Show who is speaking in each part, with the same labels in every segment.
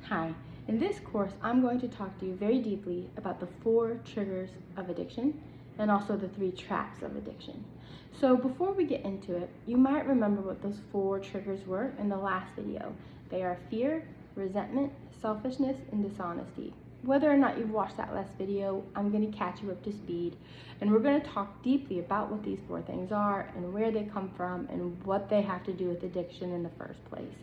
Speaker 1: Hi, in this course I'm going to talk to you very deeply about the 4 triggers of addiction and also the 3 traps of addiction. So before we get into it, you might remember what those 4 triggers were in the last video. They are fear, resentment, selfishness, and dishonesty. Whether or not you've watched that last video, I'm going to catch you up to speed, and we're going to talk deeply about what these 4 things are and where they come from and what they have to do with addiction in the first place.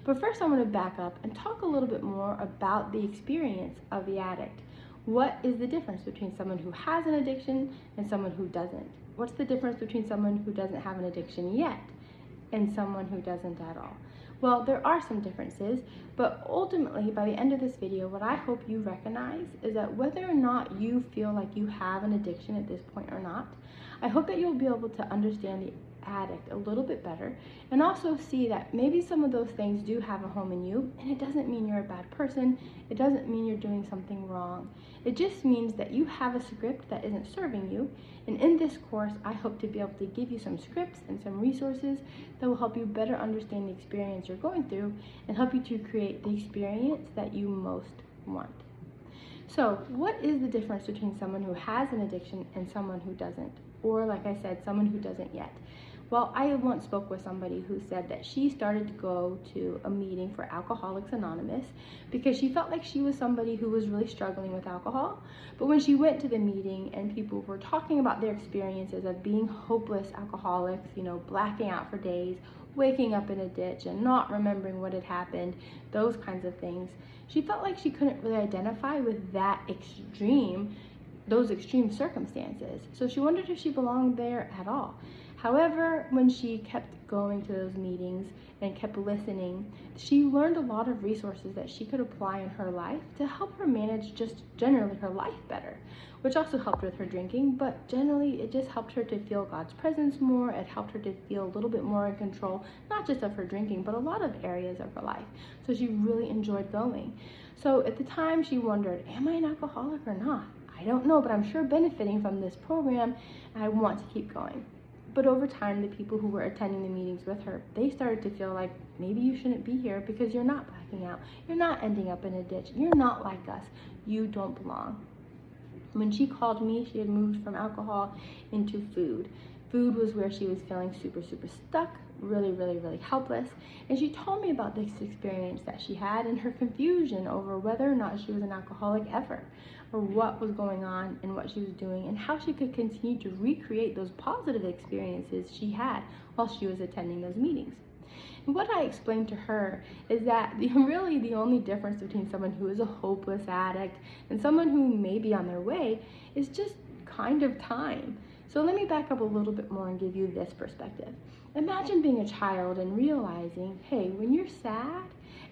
Speaker 1: But first I want to back up and talk a little bit more about the experience of the addict. What is the difference between someone who has an addiction and someone who doesn't? What's the difference between someone who doesn't have an addiction yet and someone who doesn't at all? Well, there are some differences, but ultimately by the end of this video, what I hope you recognize is that whether or not you feel like you have an addiction at this point or not, I hope that you'll be able to understand the addict a little bit better and also see that maybe some of those things do have a home in you, and it doesn't mean you're a bad person. It doesn't mean you're doing something wrong. It just means that you have a script that isn't serving you, and in this course I hope to be able to give you some scripts and some resources that will help you better understand the experience you're going through and help you to create the experience that you most want. So what is the difference between someone who has an addiction and someone who doesn't? Or like I said, someone who doesn't yet. Well, I once spoke with somebody who said that she started to go to a meeting for Alcoholics Anonymous because she felt like she was somebody who was really struggling with alcohol. But when she went to the meeting and people were talking about their experiences of being hopeless alcoholics, blacking out for days, waking up in a ditch and not remembering what had happened, those kinds of things, she felt like she couldn't really identify with those extreme circumstances. So she wondered if she belonged there at all. However, when she kept going to those meetings and kept listening, she learned a lot of resources that she could apply in her life to help her manage just generally her life better, which also helped with her drinking, but generally it just helped her to feel God's presence more. It helped her to feel a little bit more in control, not just of her drinking, but a lot of areas of her life. So she really enjoyed going. So at the time she wondered, am I an alcoholic or not? I don't know, but I'm sure benefiting from this program, and I want to keep going. But over time, the people who were attending the meetings with her, they started to feel like maybe you shouldn't be here because you're not blacking out. You're not ending up in a ditch. You're not like us. You don't belong. When she called me, she had moved from alcohol into food. Food was where she was feeling super stuck, really helpless. And she told me about this experience that she had and her confusion over whether or not she was an alcoholic ever, or what was going on and what she was doing, and how she could continue to recreate those positive experiences she had while she was attending those meetings. And what I explained to her is that really the only difference between someone who is a hopeless addict and someone who may be on their way is just kind of time. So let me back up a little bit more and give you this perspective. Imagine being a child and realizing, hey, when you're sad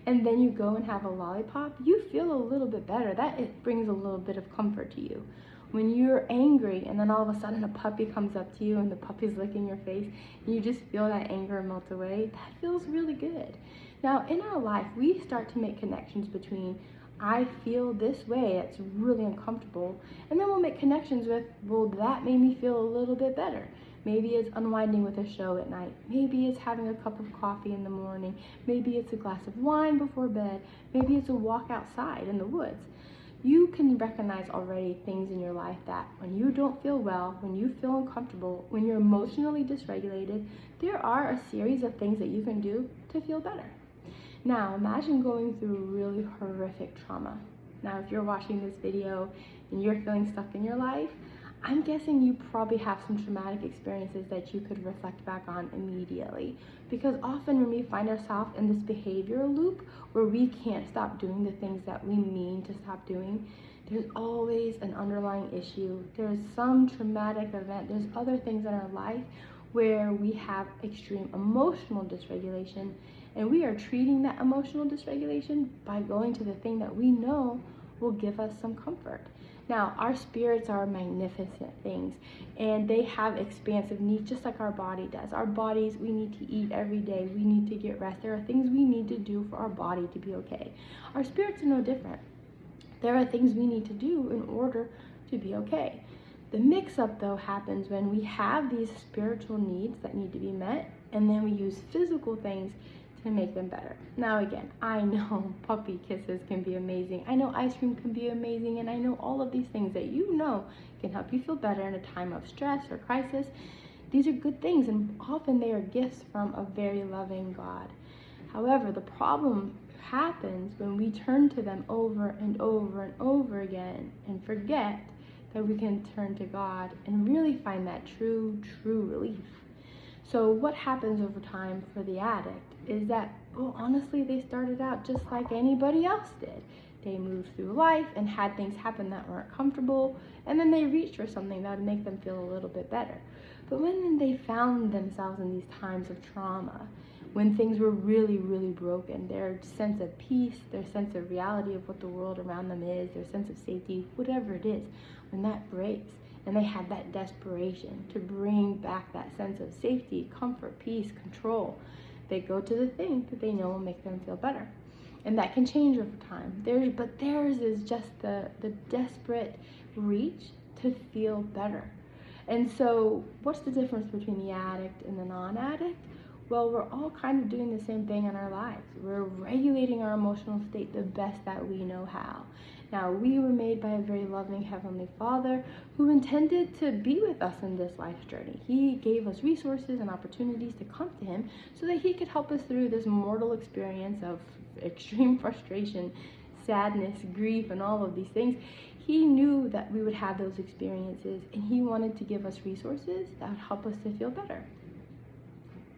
Speaker 1: and then you go and have a lollipop, you feel a little bit better. It brings a little bit of comfort to you. When you're angry and then all of a sudden a puppy comes up to you and the puppy's licking your face and you just feel that anger melt away, that feels really good. Now in our life, we start to make connections between I feel this way, it's really uncomfortable, and then we'll make connections with, well, that made me feel a little bit better. Maybe it's unwinding with a show at night. Maybe it's having a cup of coffee in the morning. Maybe it's a glass of wine before bed. Maybe it's a walk outside in the woods. You can recognize already things in your life that when you don't feel well, when you feel uncomfortable, when you're emotionally dysregulated, there are a series of things that you can do to feel better. Now, imagine going through really horrific trauma. Now, if you're watching this video and you're feeling stuck in your life, I'm guessing you probably have some traumatic experiences that you could reflect back on immediately. Because often when we find ourselves in this behavioral loop where we can't stop doing the things that we mean to stop doing, there's always an underlying issue. There's some traumatic event. There's other things in our life where we have extreme emotional dysregulation, and we are treating that emotional dysregulation by going to the thing that we know will give us some comfort. Now, our spirits are magnificent things, and they have expansive needs just like our body does. Our bodies, we need to eat every day. We need to get rest. There are things we need to do for our body to be okay. Our spirits are no different. There are things we need to do in order to be okay. The mix-up, though, happens when we have these spiritual needs that need to be met, and then we use physical things to make them better. Now again, I know puppy kisses can be amazing. I know ice cream can be amazing. And I know all of these things that you know can help you feel better in a time of stress or crisis. These are good things, and often they are gifts from a very loving God. However, the problem happens when we turn to them over and over and over again and forget that we can turn to God and really find that true relief. So what happens over time for the addict is that, well, honestly, they started out just like anybody else did. They moved through life and had things happen that weren't comfortable, and then they reached for something that would make them feel a little bit better. But when they found themselves in these times of trauma, when things were really broken, their sense of peace, their sense of reality of what the world around them is, their sense of safety, whatever it is, when that breaks, and they have that desperation to bring back that sense of safety, comfort, peace, control, they go to the thing that they know will make them feel better. And that can change over time. But theirs is just the desperate reach to feel better. And so what's the difference between the addict and the non-addict? Well, we're all kind of doing the same thing in our lives. We're regulating our emotional state the best that we know how. Now, we were made by a very loving Heavenly Father who intended to be with us in this life's journey. He gave us resources and opportunities to come to Him so that He could help us through this mortal experience of extreme frustration, sadness, grief, and all of these things. He knew that we would have those experiences, and He wanted to give us resources that would help us to feel better.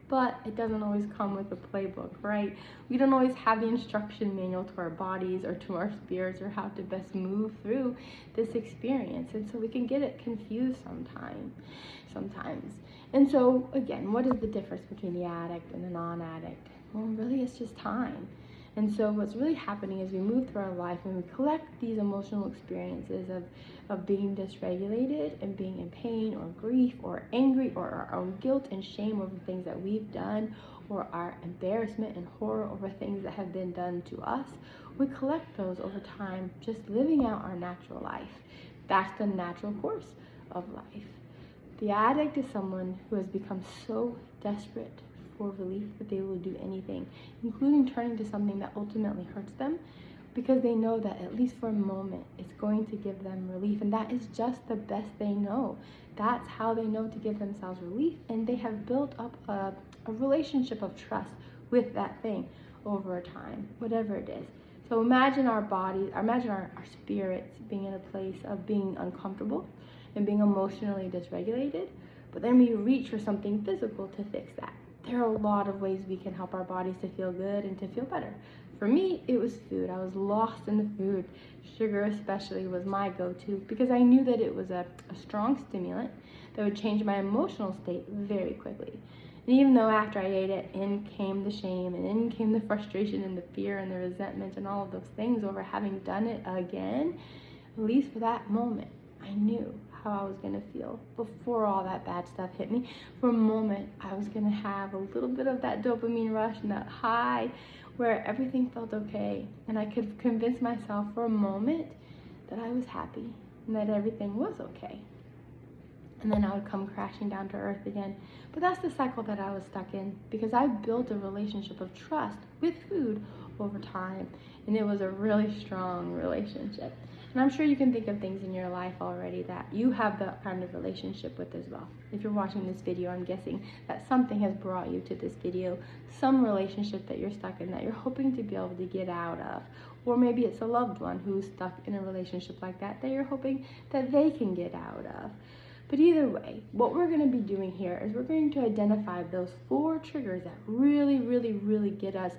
Speaker 1: But it doesn't always come with a playbook, right? We don't always have the instruction manual to our bodies or to our spirits or how to best move through this experience. And so we can get it confused sometimes. And so again, what is the difference between the addict and the non-addict? Well, really it's just time. And so what's really happening is we move through our life and we collect these emotional experiences of being dysregulated and being in pain or grief or angry or our own guilt and shame over things that we've done, or our embarrassment and horror over things that have been done to us. We collect those over time, just living out our natural life. That's the natural course of life. The addict is someone who has become so desperate for relief that they will do anything, including turning to something that ultimately hurts them, because they know that at least for a moment it's going to give them relief, and that is just the best they know. That's how they know to give themselves relief, and they have built up a relationship of trust with that thing over time, whatever it is. So imagine our bodies, imagine our spirits being in a place of being uncomfortable and being emotionally dysregulated, but then we reach for something physical to fix that. There are a lot of ways we can help our bodies to feel good and to feel better. For me, it was food. I was lost in the food. Sugar especially was my go-to because I knew that it was a strong stimulant that would change my emotional state very quickly. And even though after I ate it, in came the shame, and in came the frustration and the fear and the resentment and all of those things over having done it again, at least for that moment, I knew how I was going to feel before all that bad stuff hit me. For a moment, I was going to have a little bit of that dopamine rush and that high where everything felt okay. And I could convince myself for a moment that I was happy and that everything was okay. And then I would come crashing down to earth again. But that's the cycle that I was stuck in, because I built a relationship of trust with food over time. And it was a really strong relationship. And I'm sure you can think of things in your life already that you have that kind of relationship with as well. If you're watching this video, I'm guessing that something has brought you to this video, some relationship that you're stuck in that you're hoping to be able to get out of. Or maybe it's a loved one who's stuck in a relationship like that you're hoping that they can get out of. But either way, what we're going to be doing here is we're going to identify those 4 triggers that really get us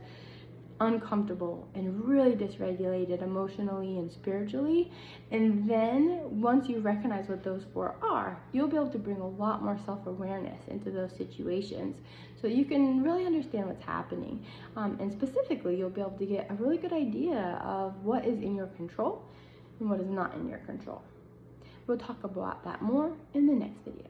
Speaker 1: uncomfortable and really dysregulated emotionally and spiritually. And then once you recognize what those 4 are, you'll be able to bring a lot more self-awareness into those situations so you can really understand what's happening. And specifically, you'll be able to get a really good idea of what is in your control and what is not in your control. We'll talk about that more in the next video.